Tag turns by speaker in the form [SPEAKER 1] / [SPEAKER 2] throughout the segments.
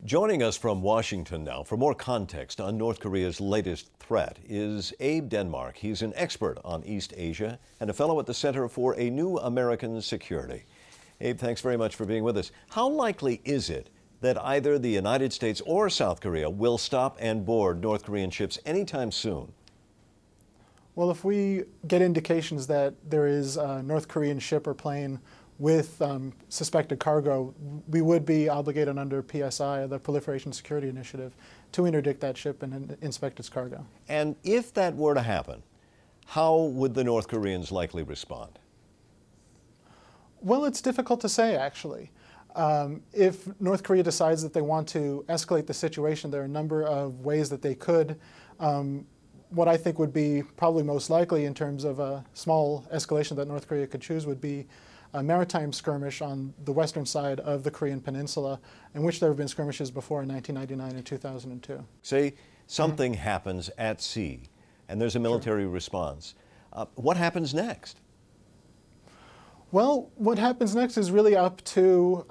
[SPEAKER 1] Joining us from Washington now for more context on North Korea's latest threat is Abe Denmark. He's an expert on East Asia and a fellow at the Center for a New American Security. Abe, thanks very much for being with us. How likely is it that either the United States or South Korea will stop and board North Korean ships anytime soon?
[SPEAKER 2] Well, if we get indications that there is a North Korean ship or plane with suspected cargo, we would be obligated under PSI, the Proliferation Security Initiative, to interdict that ship and inspect its cargo.
[SPEAKER 1] And if that were to happen, how would the North Koreans likely respond?
[SPEAKER 2] Well, it's difficult to say, actually. If North Korea decides that they want to escalate the situation, there are a number of ways that they could. What I think would be probably most likely in terms of a small escalation that North Korea could choose would be a maritime skirmish on the western side of the Korean peninsula, in which there have been skirmishes before in 1999 and 2002.
[SPEAKER 1] Say something happens at sea and there's a military response. What happens next?
[SPEAKER 2] Well, what happens next is really up to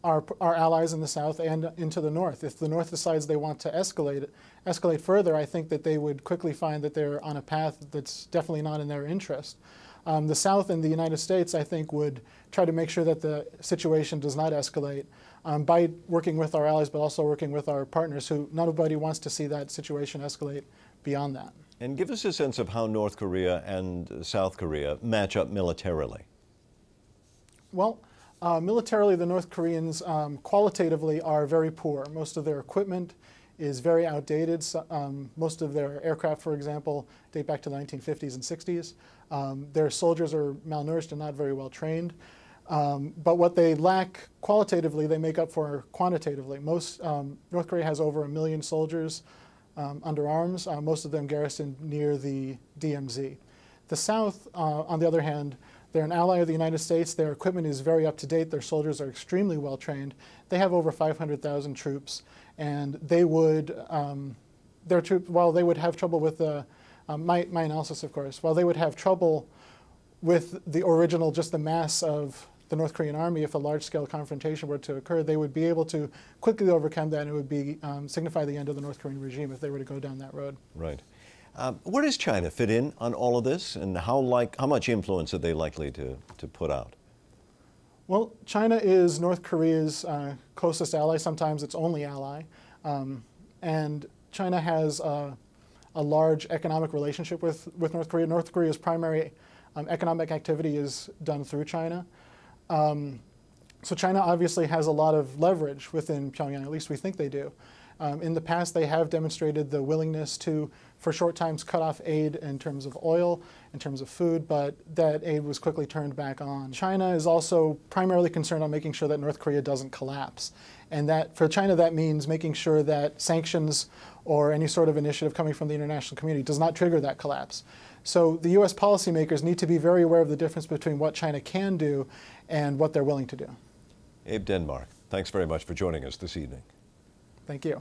[SPEAKER 2] our allies in the south and into the north. If the north decides they want to escalate further, I think that they would quickly find that they're on a path that's definitely not in their interest. The South and the United States, I think, would try to make sure that the situation does not escalate by working with our allies, but also working with our partners, who nobody wants to see that situation escalate beyond that.
[SPEAKER 1] And give us a sense of how North Korea and South Korea match up militarily.
[SPEAKER 2] Well, militarily, the North Koreans qualitatively are very poor. Most of their equipment is very outdated. Most of their aircraft, for example, date back to the 1950s and 60s. Their soldiers are malnourished and not very well trained. But what they lack qualitatively, they make up for quantitatively. North Korea has over 1 million soldiers under arms, most of them garrisoned near the DMZ. The South, on the other hand, they're an ally of the United States. Their equipment is very up to date. Their soldiers are extremely well trained. They have over 500,000 troops, and they would, their troops, while they would have trouble with the, my analysis, of course, while they would have trouble with the original, just the mass of the North Korean army, if a large-scale confrontation were to occur, they would be able to quickly overcome that, and it would be signify the end of the North Korean regime if they were to go down that road.
[SPEAKER 1] Right. Where does China fit in on all of this, and how much influence are they likely to put out?
[SPEAKER 2] Well, China is North Korea's closest ally, sometimes its only ally, and China has a large economic relationship with North Korea. North Korea's primary economic activity is done through China. So China obviously has a lot of leverage within Pyongyang, at least we think they do. In the past, they have demonstrated the willingness to, for short times, cut off aid in terms of oil, in terms of food, but that aid was quickly turned back on. China is also primarily concerned on making sure that North Korea doesn't collapse. And that, for China, that means making sure that sanctions or any sort of initiative coming from the international community does not trigger that collapse. So the U.S. policymakers need to be very aware of the difference between what China can do and what they're willing to do.
[SPEAKER 1] Abe Denmark, thanks very much for joining us this evening.
[SPEAKER 2] Thank you.